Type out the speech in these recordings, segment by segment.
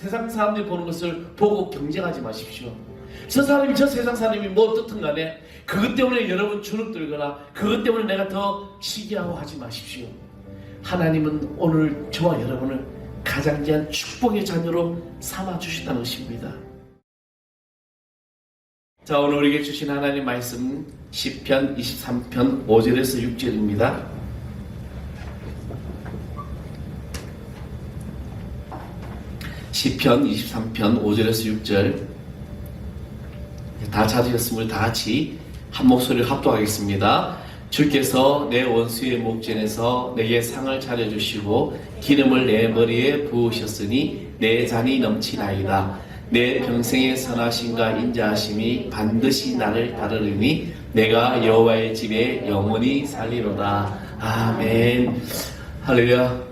세상 사람들이 보는 것을 보고 경쟁하지 마십시오. 저 사람이 저 세상 사람이 뭐 어떻든 간에 그것 때문에 여러분 주눅 들거나 그것 때문에 내가 더 시기하고 하지 마십시오. 하나님은 오늘 저와 여러분을 가장 귀한 축복의 자녀로 삼아주신다는 것입니다. 자, 오늘 우리에게 주신 하나님 말씀 시편 23편 5절에서 6절입니다. 시편 23편 5절에서 6절 다 찾으셨으면 다 같이 한 목소리를 합독하겠습니다. 주께서 내 원수의 목전에서 내게 상을 차려주시고 기름을 내 머리에 부으셨으니 내 잔이 넘치나이다. 내 평생의 선하심과 인자하심이 반드시 나를 따르리니 내가 여호와의 집에 영원히 살리로다. 아멘. 할렐루야.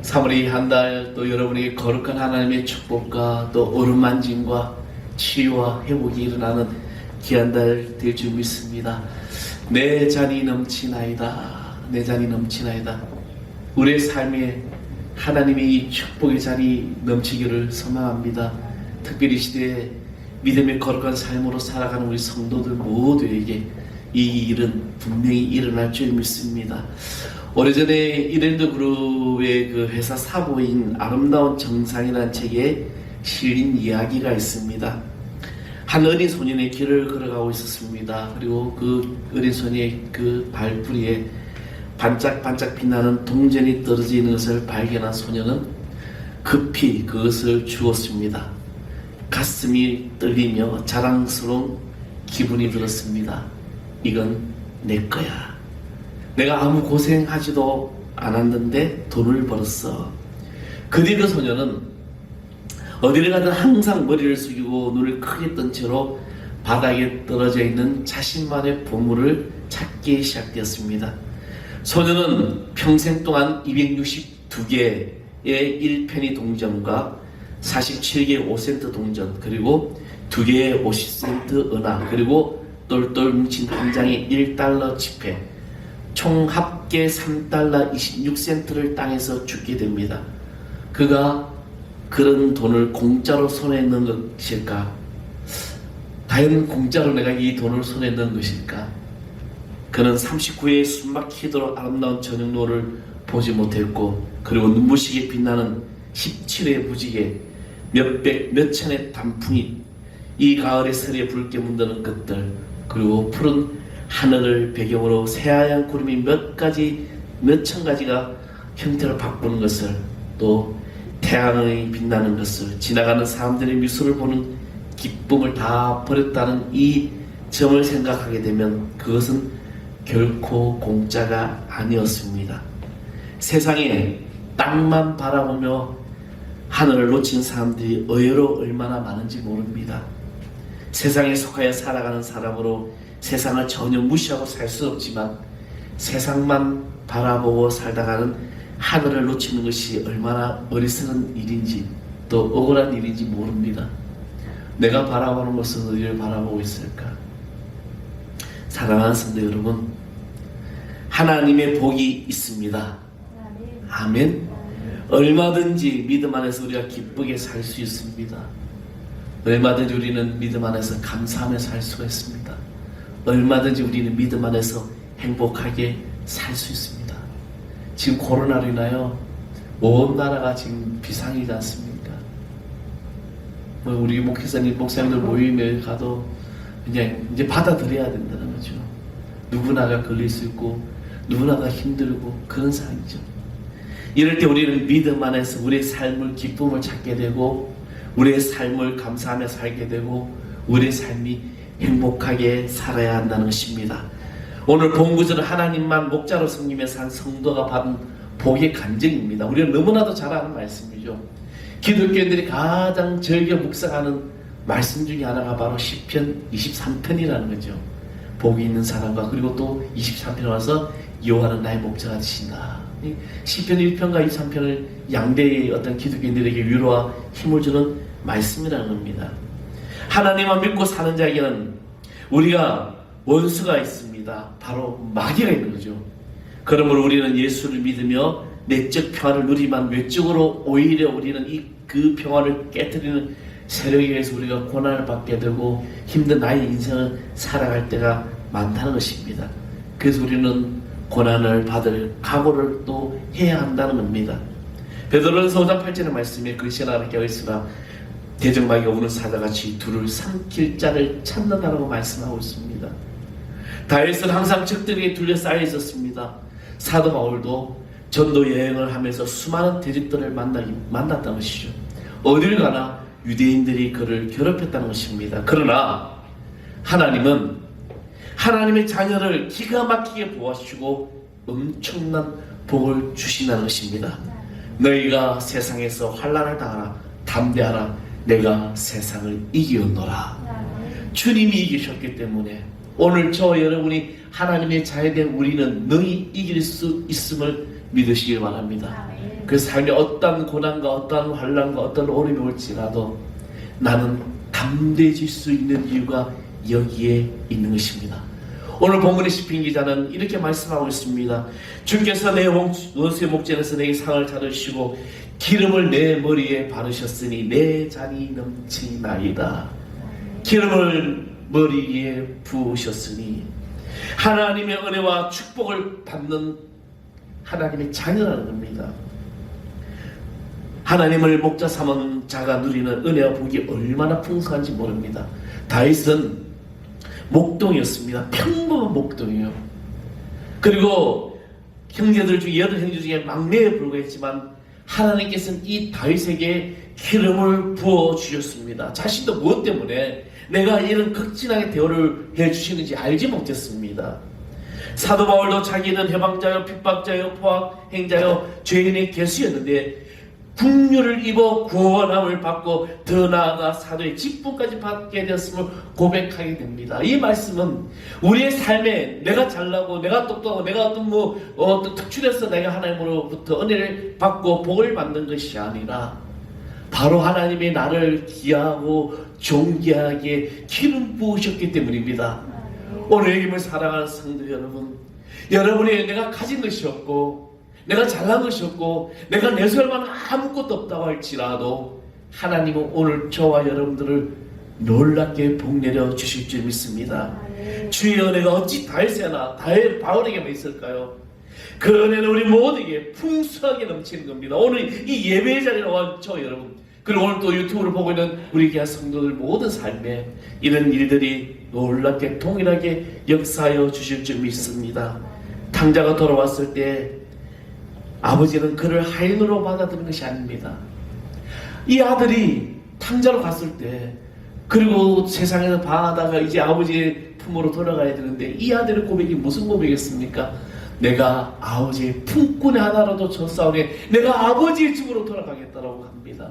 3월 한 달 또 여러분에게 거룩한 하나님의 축복과 또 어루만짐과 치유와 회복이 일어나는 귀한 달 될 줄 믿습니다. 내 잔이 넘치나이다. 내 잔이 넘치나이다. 우리의 삶에 하나님의 이 축복의 잔이 넘치기를 소망합니다. 특별히 이 시대에 믿음의 거룩한 삶으로 살아가는 우리 성도들 모두에게 이 일은 분명히 일어날 줄 믿습니다. 오래전에 이랜드 그룹의 그 회사 사보인 아름다운 정상이라는 책에 실린 이야기가 있습니다. 한 어린 소년의 길을 걸어가고 있었습니다. 그리고 그 어린 소년의 그 발뿌리에 반짝반짝 빛나는 동전이 떨어져 있는 것을 발견한 소년은 급히 그것을 주었습니다. 가슴이 떨리며 자랑스러운 기분이 들었습니다. 이건 내 거야. 내가 아무 고생하지도 않았는데 돈을 벌었어. 그 뒤 그 소년은 어디를 가든 항상 머리를 숙이고 눈을 크게 뜬 채로 바닥에 떨어져 있는 자신만의 보물을 찾기 시작되었습니다. 소년은 평생 동안 262개의 1페니 동전과 47개의 5센트 동전, 그리고 2개의 50센트 은하, 그리고 똘똘 뭉친 한 장의 1달러 지폐, 총 합계 3달러 26센트를 땅에서 줍게 됩니다. 그가 그런 돈을 공짜로 손에 넣은 것일까? 과연 공짜로 내가 이 돈을 손에 넣은 것일까? 그는 39회의 숨막히도록 아름다운 저녁 노을을 보지 못했고, 그리고 눈부시게 빛나는 17회의 무지개, 몇백, 몇천의 단풍이 이 가을의 서리에 붉게 문드는 것들, 그리고 푸른 하늘을 배경으로 새하얀 구름이 몇천 가지가 형태를 바꾸는 것을, 또 태양이 빛나는 것을, 지나가는 사람들의 미소를 보는 기쁨을 다 버렸다는 이 점을 생각하게 되면 그것은 결코 공짜가 아니었습니다. 세상에 땅만 바라보며 하늘을 놓친 사람들이 의외로 얼마나 많은지 모릅니다. 세상에 속하여 살아가는 사람으로 세상을 전혀 무시하고 살 수 없지만 세상만 바라보고 살다가는 하늘을 놓치는 것이 얼마나 어리석은 일인지 또 억울한 일인지 모릅니다. 내가 바라보는 것은 어디를 바라보고 있을까? 사랑하는 성도 여러분, 하나님의 복이 있습니다. 아멘. 얼마든지 믿음 안에서 우리가 기쁘게 살 수 있습니다. 얼마든지 우리는 믿음 안에서 감사하며 살 수가 있습니다. 얼마든지 우리는 믿음 안에서 행복하게 살 수 있습니다. 지금 코로나로 인하여 온 나라가 지금 비상이지 않습니까? 우리 목사님들 모임에 가도 그냥 이제 받아들여야 된다는 거죠. 누구나가 걸릴 수 있고 누구나가 힘들고 그런 상황이죠. 이럴 때 우리는 믿음 안에서 우리의 삶을 기쁨을 찾게 되고 우리의 삶을 감사하며 살게 되고 우리의 삶이 행복하게 살아야 한다는 것입니다. 오늘 본구절은 하나님만 목자로 섬기며 산 성도가 받은 복의 간증입니다. 우리는 너무나도 잘 아는 말씀이죠. 기독교인들이 가장 즐겨 묵상하는 말씀 중에 하나가 바로 시편 23편이라는 거죠. 복이 있는 사람과, 그리고 또 23편에 와서 여호와는 나의 목자가 되신다. 시편 1편과 23편을 양대의 어떤 기독교인들에게 위로와 힘을 주는 말씀이라는 겁니다. 하나님만 믿고 사는 자에게는 우리가 원수가 있습니다. 바로 마귀가 있는 거죠. 그러므로 우리는 예수를 믿으며 내적 평안을 누리만 외적으로 오히려 우리는 이 그 평화를 깨뜨리는 세력에 의해서 우리가 고난을 받게 되고 힘든 나의 인생을 살아갈 때가 많다는 것입니다. 그래서 우리는 고난을 받을 각오를 또 해야 한다는 겁니다. 베드로전서 5장 8절의 말씀에 그리스도나 이렇게 하였으나 대적마귀가 우는 사자같이 두를 삼킬 자를 찾는다라고 말씀하고 있습니다. 다윗은 항상 적들에게 둘러싸여 있었습니다. 사도 바울도 전도 여행을 하면서 수많은 대적들을 만났다는 것이죠. 어딜 가나 유대인들이 그를 괴롭혔다는 것입니다. 그러나 하나님은 하나님의 자녀를 기가 막히게 보호하시고 엄청난 복을 주신다는 것입니다. 너희가 세상에서 환난을 당하라. 담대하라. 내가 세상을 이기었노라. 주님이 이기셨기 때문에 오늘 저 여러분이 하나님의 자녀된 우리는 너희 이길 수 있음을 믿으시길 바랍니다. 그 삶에 어떤 고난과 어떤 환난과 어떤 어려움이 올지라도 나는 담대해질 수 있는 이유가 여기에 있는 것입니다. 오늘 본문의 시편 기자는 이렇게 말씀하고 있습니다. 주께서 내 원수의 목전에서 내게 상을 차려주시고 기름을 내 머리에 바르셨으니 내 잔이 넘치나이다. 기름을 머리에 부으셨으니 하나님의 은혜와 축복을 받는 하나님의 자녀라는 겁니다. 하나님을 목자 삼은 자가 누리는 은혜와 복이 얼마나 풍성한지 모릅니다. 다윗은 목동이었습니다. 평범한 목동이에요. 그리고 형제들 중에 8형제 중에 막내에 불과했지만 하나님께서는 이 다윗에게 기름을 부어 주셨습니다. 자신도 무엇 때문에 내가 이런 극진하게 대우를 해주시는지 알지 못했습니다. 사도 바울도 자기는 해방자요 핍박자요 포악행자요 죄인의 개수였는데 국류를 입어 구원함을 받고 더 나아가 사도의 직분까지 받게 되었음을 고백하게 됩니다. 이 말씀은 우리의 삶에 내가 잘나고 내가 똑똑하고 내가 어떤 특출해서 내가 하나님으로부터 은혜를 받고 복을 받는 것이 아니라 바로 하나님이 나를 귀하고 존귀하게 기름 부으셨기 때문입니다. 오늘 예림을 사랑하는 성도 여러분, 여러분이 내가 가진 것이 없고 내가 잘난 것이 없고 내가 내세울 만한 아무것도 없다고 할지라도 하나님은 오늘 저와 여러분들을 놀랍게 복내려 주실 줄 믿습니다. 주의 은혜가 어찌 다윗에나 바울에게만 있을까요? 그 은혜는 우리 모두에게 풍성하게 넘치는 겁니다. 오늘 이 예배의 자리에 온 저 여러분, 그리고 오늘 또 유튜브를 보고 있는 우리 귀한 성도들 모든 삶에 이런 일들이 놀랍게 동일하게 역사하여 주실 줄 믿습니다. 탕자가 돌아왔을 때 아버지는 그를 하인으로 받아들인 것이 아닙니다. 이 아들이 탕자로 갔을 때 그리고 세상에서 방하다가 이제 아버지의 품으로 돌아가야 되는데 이 아들의 고백이 무슨 고백이었습니까? 내가 아버지의 품꾼의 하나라도 졌사오니 내가 아버지의 집으로 돌아가겠다라고 합니다.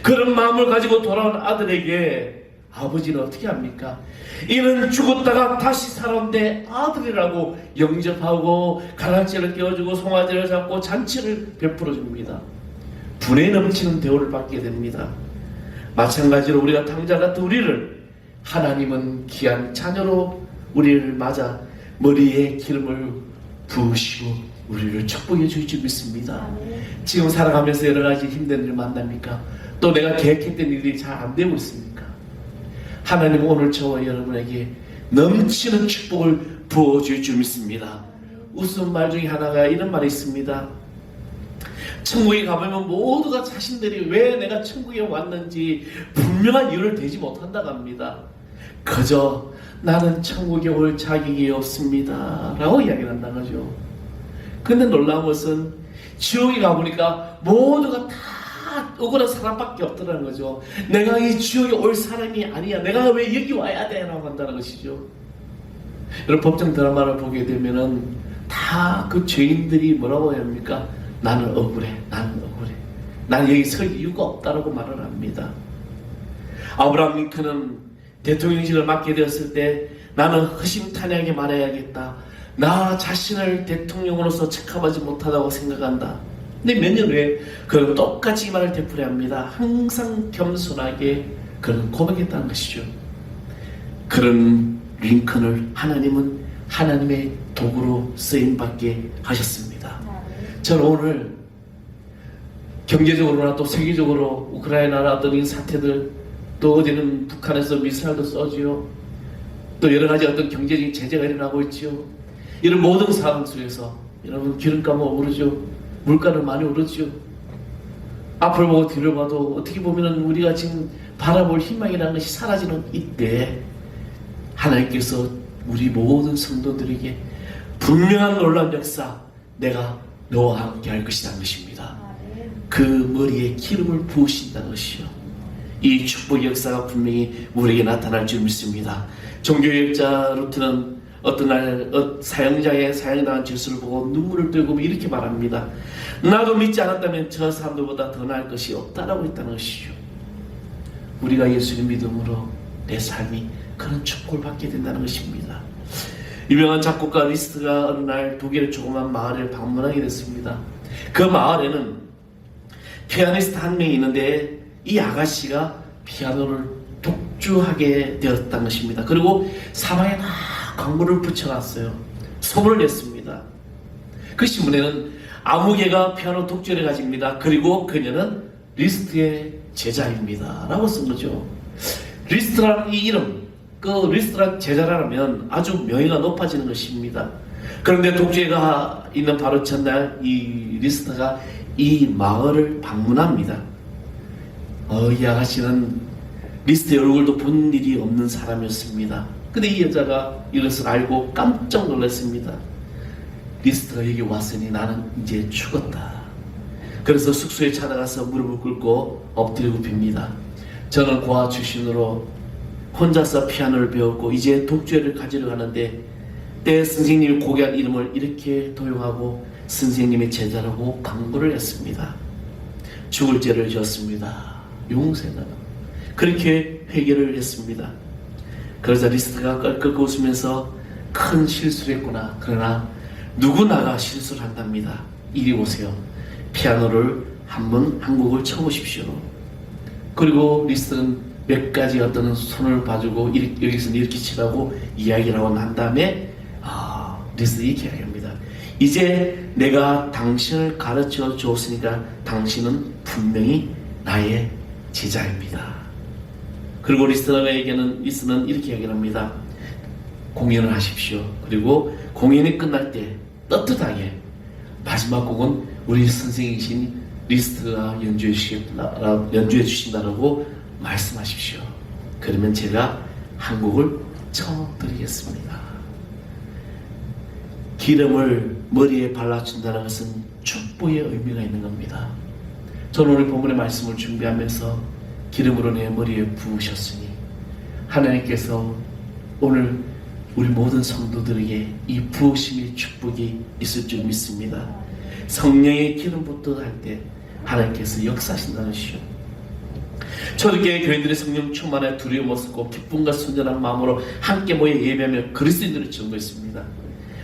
그런 마음을 가지고 돌아온 아들에게 아버지는 어떻게 합니까? 이는 죽었다가 다시 살아온데 아들이라고 영접하고 가라지를 끼워주고 송아지를 잡고 잔치를 베풀어 줍니다. 분에 넘치는 대우를 받게 됩니다. 마찬가지로 우리가 탕자 같은 우리를 하나님은 귀한 자녀로 우리를 맞아 머리에 기름을 부으시고 우리를 축복해 주실 줄 믿습니다. 지금 살아가면서 여러 가지 힘든 일을 만납니까? 또 내가 계획했던 일이 잘 안 되고 있습니까? 하나님 오늘 저와 여러분에게 넘치는 축복을 부어줄 줄 믿습니다. 웃음 말 중에 하나가 이런 말이 있습니다. 천국에 가보면 모두가 자신들이 왜 내가 천국에 왔는지 분명한 이유를 대지 못한다고 합니다. 그저 나는 천국에 올 자격이 없습니다 라고 이야기를 한다는 거죠. 근데 놀라운 것은 지옥에 가보니까 모두가 다 억울한 사람밖에 없더라는 거죠. 내가 이 지옥에 올 사람이 아니야. 내가 왜 여기 와야 돼? 라고 한다는 것이죠. 여러분 법정 드라마를 보게 되면은 다 그 죄인들이 뭐라고 합니까? 나는 억울해. 나는 억울해. 나는 여기 설 이유가 없다라고 말을 합니다. 아브라함 링컨은 대통령직을 맡게 되었을 때 나는 허심탄회하게 말해야겠다. 나 자신을 대통령으로서 체크하지 못하다고 생각한다. 근데 몇 년 후에 그는 똑같이 이 말을 되풀이합니다. 항상 겸손하게 그는 고백했다는 것이죠. 그런 링컨을 하나님은 하나님의 도구로 쓰임받게 하셨습니다. 저는 오늘 경제적으로나 또 세계적으로 우크라이나라든지 사태들, 또 어제는 북한에서 미사일도 쏘지요. 또 여러 가지 어떤 경제적인 제재가 일어나고 있지요. 이런 모든 상황 속에서 여러분 기름값은 오르죠. 물가는 많이 오르죠. 앞을 보고 뒤를 봐도 어떻게 보면 우리가 지금 바라볼 희망이라는 것이 사라지는 이때 하나님께서 우리 모든 성도들에게 분명한 놀라운 역사, 내가 너와 함께 할 것이라는 것입니다. 그 머리에 기름을 부으신다는 것이요. 이 축복의 역사가 분명히 우리에게 나타날 줄 믿습니다. 종교개혁자 루트는 어떤 날 사형자의 사형당한 죄수를 보고 눈물을 떨고 이렇게 말합니다. 나도 믿지 않았다면 저 사람들보다 더 나을 것이 없다라고 했다는 것이죠. 우리가 예수님 믿음으로 내 삶이 그런 축복을 받게 된다는 것입니다. 유명한 작곡가 리스트가 어느 날 독일의 조그만 마을을 방문하게 됐습니다. 그 마을에는 피아니스트 한 명이 있는데 이 아가씨가 피아노를 독주하게 되었다는 것입니다. 그리고 사방에 다 광고를 붙여놨어요. 소문을 냈습니다. 그 신문에는 아무개가 피아노 독주를 가집니다. 그리고 그녀는 리스트의 제자입니다 라고 쓴 거죠. 리스트라는 이 이름, 그 리스트란 제자라면 아주 명예가 높아지는 것입니다. 그런데 독주회가 있는 바로 첫날 이 리스트가 이 마을을 방문합니다. 이 아가씨는 리스트의 얼굴도 본 일이 없는 사람이었습니다. 근데 이 여자가 이것을 알고 깜짝 놀랐습니다. 리스트가 여기 왔으니 나는 이제 죽었다. 그래서 숙소에 찾아가서 무릎을 꿇고 엎드리고 빕니다. 저는 고아 출신으로 혼자서 피아노를 배웠고 이제 독주회를 가지러 가는데 때 선생님이 고귀한 이름을 이렇게 도용하고 선생님의 제자라고 강구를 했습니다. 죽을 죄를 지었습니다. 용서해달라. 그렇게 회개를 했습니다. 그러자 리스트가 껄껄 웃으면서 큰 실수를 했구나. 그러나 누구나가 실수를 한답니다. 이리 오세요. 피아노를 한번 한 곡을 쳐보십시오. 그리고 리스트는 몇 가지 어떤 손을 봐주고 여기서 이렇게 치라고 이야기를 하고 난 다음에 리스트 이렇게 이야기합니다. 이제 내가 당신을 가르쳐 주었으니까 당신은 분명히 나의 제자입니다. 그리고 리스트는 이렇게 이야기를 합니다. 공연을 하십시오. 그리고 공연이 끝날 때 떳떳하게 마지막 곡은 우리 선생님이신 리스트가 연주해 주신다라고 말씀하십시오. 그러면 제가 한 곡을 쳐드리겠습니다. 기름을 머리에 발라준다는 것은 축복의 의미가 있는 겁니다. 저는 오늘 본문의 말씀을 준비하면서 기름으로 내 머리에 부으셨으니 하나님께서 오늘 우리 모든 성도들에게 이 부으심의 축복이 있을 줄 믿습니다. 성령의 기름부터 할 때 하나님께서 역사하신다는 것이요. 초대교회 교인들의 성령 충만에 두려움 없었고 기쁨과 순전한 마음으로 함께 모여 예배하며 그리스도인들을 증거했습니다.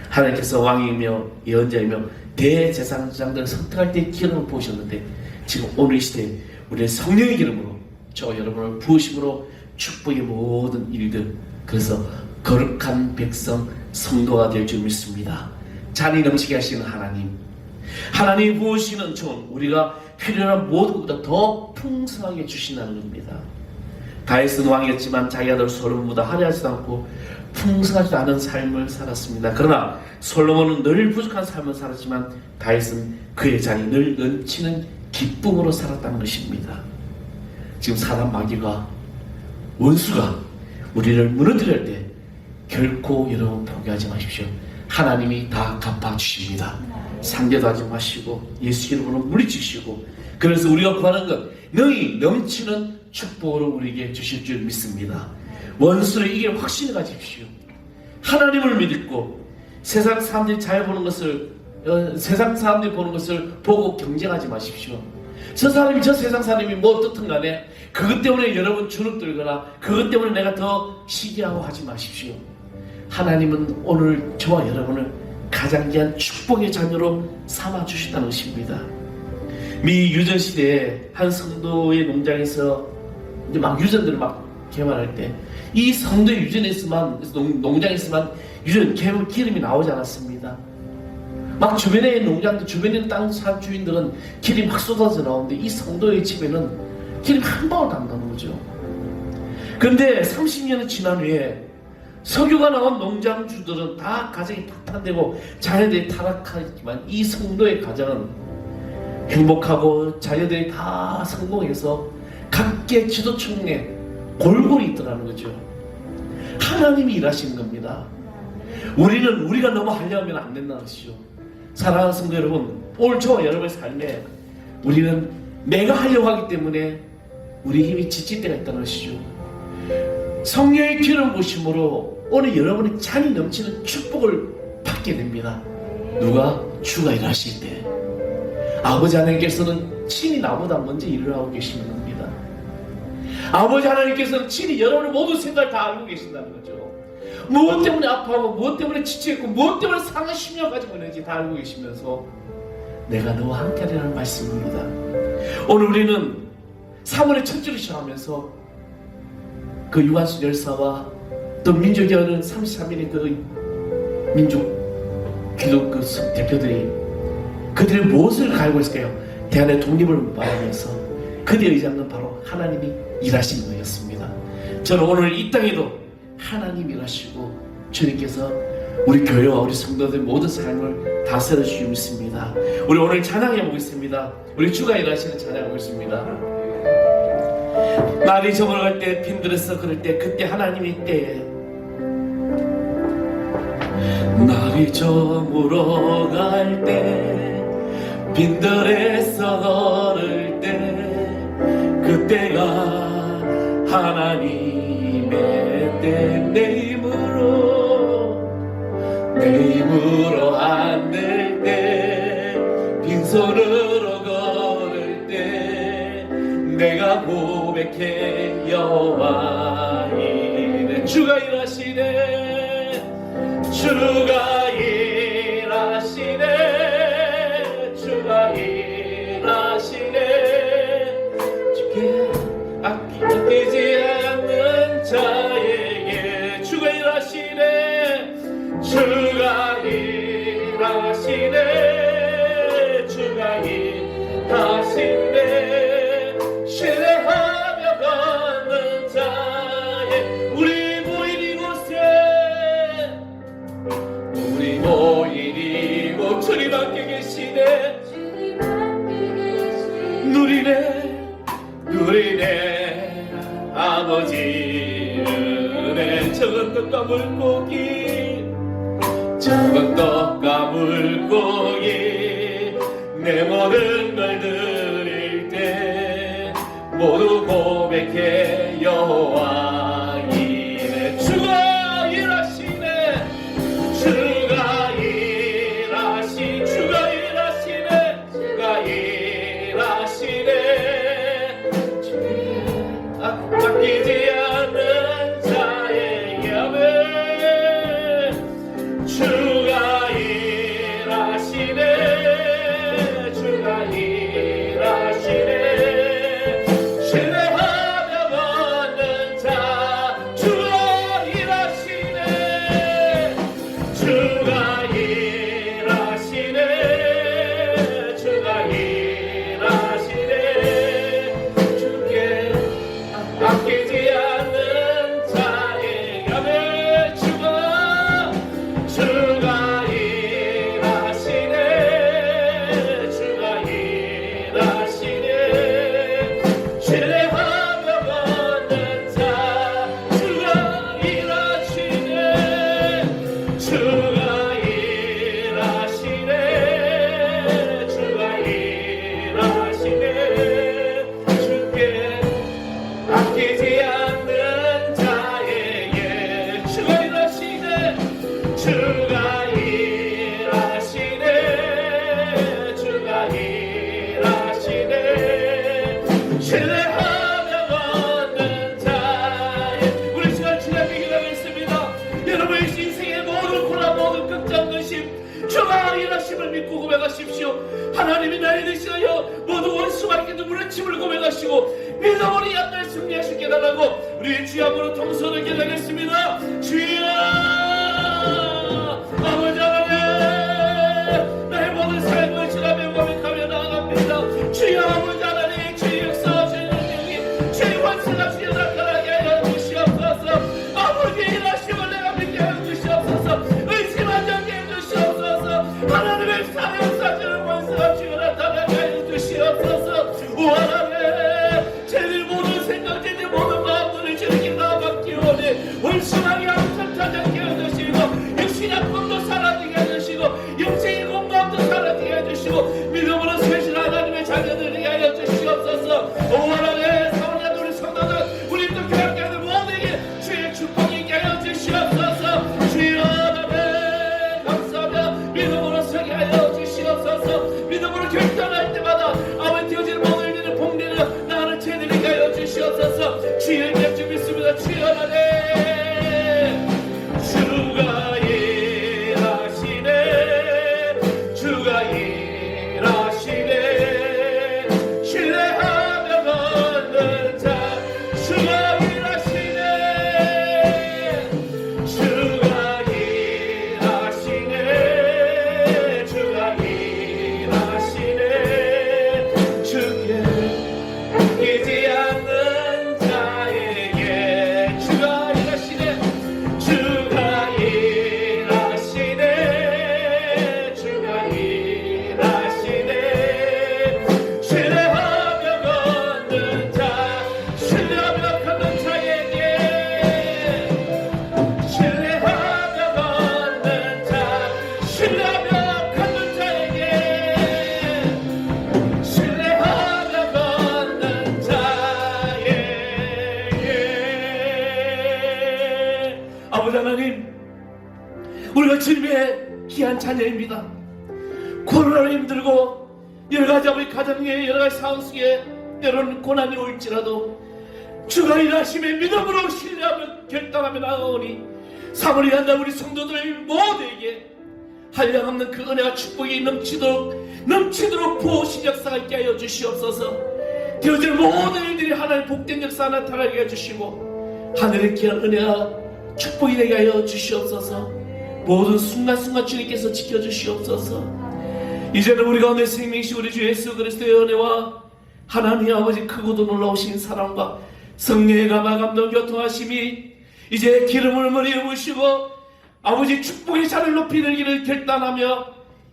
하나님께서 왕이며 예언자이며 대제사장들을 선택할 때 기름을 부으셨는데 지금 오늘 이 시대에 우리의 성령의 기름으로 저 여러분을 부으심으로 축복의 모든 일들, 그래서 거룩한 백성 성도가 될 줄 믿습니다. 잔이 넘치게 하시는 하나님이 부으시는 종, 우리가 필요한 모든 것보다 더 풍성하게 주신다는 겁니다. 다윗은 왕이었지만 자기 아들 솔로몬보다 화려하지도 않고 풍성하지도 않은 삶을 살았습니다. 그러나 솔로몬은 늘 부족한 삶을 살았지만 다윗은 그의 잔이 늘 넘치는 기쁨으로 살았다는 것입니다. 지금 사단 마귀가, 원수가 우리를 무너뜨릴 할 때 결코 여러분 포기하지 마십시오. 하나님이 다 갚아주십니다. 상대도 하지 마시고 예수 이름으로 물리치시고, 그래서 우리가 구하는 것 능히 넘치는 축복으로 우리에게 주실 줄 믿습니다. 원수를 이길 확신을 가지십시오. 하나님을 믿고 세상 사람들이 잘 보는 것을 세상 사람들이 보는 것을 보고 경쟁하지 마십시오. 저 세상 사람이 뭐 어떻든 간에 그것 때문에 여러분 주눅 들거나 그것 때문에 내가 더 시기하고 하지 마십시오. 하나님은 오늘 저와 여러분을 가장 귀한 축복의 자녀로 삼아주신다는 것입니다. 미 유전시대에 한 성도의 농장에서 이제 막 유전들을 막 개발할 때 이 성도의 유전에서만, 농장에서만 기름이 나오지 않았습니다. 막 주변에 농장들, 주변에 땅 산 주인들은 길이 막 쏟아져 나오는데 이 성도의 집에는 길이 한 방울도 안 나오는 거죠. 그런데 30년이 지난 후에 석유가 나온 농장주들은 다 가정이 파탄되고 자녀들이 타락하지만 이 성도의 가정은 행복하고 자녀들이 다 성공해서 각계 지도층에 골고루 있더라는 거죠. 하나님이 일하시는 겁니다. 우리는 우리가 너무 하려면 안 된다는 것이죠. 사랑하는 성도 여러분, 오늘 저와 여러분의 삶에 우리는 내가 하려고 하기 때문에 우리 힘이 지칠 때가 있다는 것이죠. 성령의 기름 부으심으로 오늘 여러분의 잔이 넘치는 축복을 받게 됩니다. 누가? 주가 일하실 때. 아버지 하나님께서는 친히 나보다 먼저 일을 하고 계시는 겁니다. 아버지 하나님께서는 친히 여러분의 모든 생각을 다 알고 계신다는 거죠. 무엇 때문에 아파하고 무엇 때문에 지쳐있고 무엇 때문에 상한 심령 가지고 있는지 다 알고 계시면서 내가 너와 함께하리라는 말씀입니다. 오늘 우리는 3월의 첫 주를 시작하면서 그 유관순 열사와 또 민족연은 33일의 그 민족 기독 그 대표들이 그들의 무엇을 갈고 있을까요? 대한의 독립을 말하면서 그들의 의장은 바로 하나님이 일하시는 거였습니다. 저는 오늘 이 땅에도 하나님 일하시고 주님께서 우리 교회와 우리 성도들 모든 삶을 다스려 주시고 믿습니다. 우리 오늘 찬양해 보겠습니다. 우리 주가 일하시는 찬양해 보겠습니다. 날이 저물어갈 때 빈들에서 그럴 때 그때 하나님의 때에 날이 저물어갈 때 빈들에서 걸을 때 그때가 하나님의 때 내 힘으로 안 될 때 빈손으로 걸을 때 내가 고백해 여호와 이래 주가 일하시네 주가 일하시네 주가 일하시네 주께 아끼지 않는 자에게 주가 일하시네 주가 일하시네 주가 일하시네 신뢰하며 걷는 자의 우리 모인 이곳 주님 함께 계시네 누리네 아버지 은혜 적은 떡과 물고기 적은 떡과 물고기 내 모든 걸 드릴 때 모두 고백해 여호와 이래 주가 일하시네 주가 일하시네 주가 일하시네 주께 아끼지 않는 자에게 아멘 주가 일하시네 주가 일하시네 신뢰하며 걷는 자 주가 일하시네 주가 일하시네 주가 일하시네 주께 아끼지 않는 자에게 아멘 주가 일하시네 주가 일하시네 신뢰하며 걷는 자 주가 일하시네 주가 일하시네 주가 일하시네 주께 아끼지 않는 자에게 주가 일하시네 주가 일하시네 주가 일하시네 신뢰하며 걷는 자의 우리 시간 주님께 기도하겠습니다. 여러분의 인생의 모든 고난 모든 걱정 근심 주가 일하심을 믿고 고백하십시오. 하나님이 나의 대신하여 모두 원수가 있게도 물어침을 고백하시고 믿음으로 약날 승리하실 깨달라고 우리 주야으로 동서를 깨달겠습니다. 주여 아버지 하나님 주가 일하시네. 주가 일하시네. 주가 일하시네. 주께 이지 않는 자에게 주가 일하시네. 주가 일하시네. 주가 일하시네. 신뢰하며 걷는 자, 신뢰하며 걷는 자에게, 신뢰하며 걷는 자, 신뢰하며 걷는 자에게, 신뢰하며 걷는 자에게. 아버지 하나님, 우리가 주님의 귀한 자녀입니다. 코로나로 힘들고 여러가지 아버지 가정의 여러가지 상황 속에 때로는 고난이 올지라도 주가 일하심에 믿음으로 신뢰하며 결단하며 나아오니 사모리 한다 우리 성도들 모두에게 한량없는 그 은혜와 축복이 넘치도록 부으신 역사가 있게 하여 주시옵소서. 되어질 모든 일들이 하나님의 복된 역사 나타나게 해주시고 하늘의 귀한 은혜와 축복이 되게 하여 주시옵소서. 모든 순간순간 주님께서 지켜주시옵소서. 이제는 우리 가운데 생명이신 우리 주 예수 그리스도의 은혜와 하나님 아버지 크고도 놀라우신 사랑과 성령의 감화 감동 교통하심이 이제 기름을 머리에 부으시고 아버지 축복의 잔을 높이 들기를 결단하며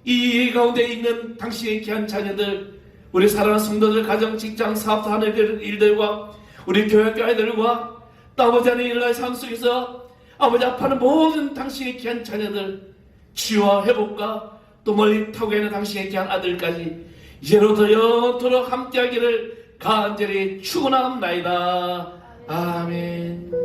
이 가운데 있는 당신의 귀한 자녀들, 우리 사랑하는 성도들, 가정, 직장, 사업, 하는 일들과 우리 교회학교 아이들과 또 아버지 안에 일어날 삶 속에서 아버지 아파하는 모든 당신의 귀한 자녀들 치유와 회복과 또 멀리 타고 있는 당신의 귀한 아들까지 이제로부터 영원토록 함께하기를 간절히 축원합니다. 아멘.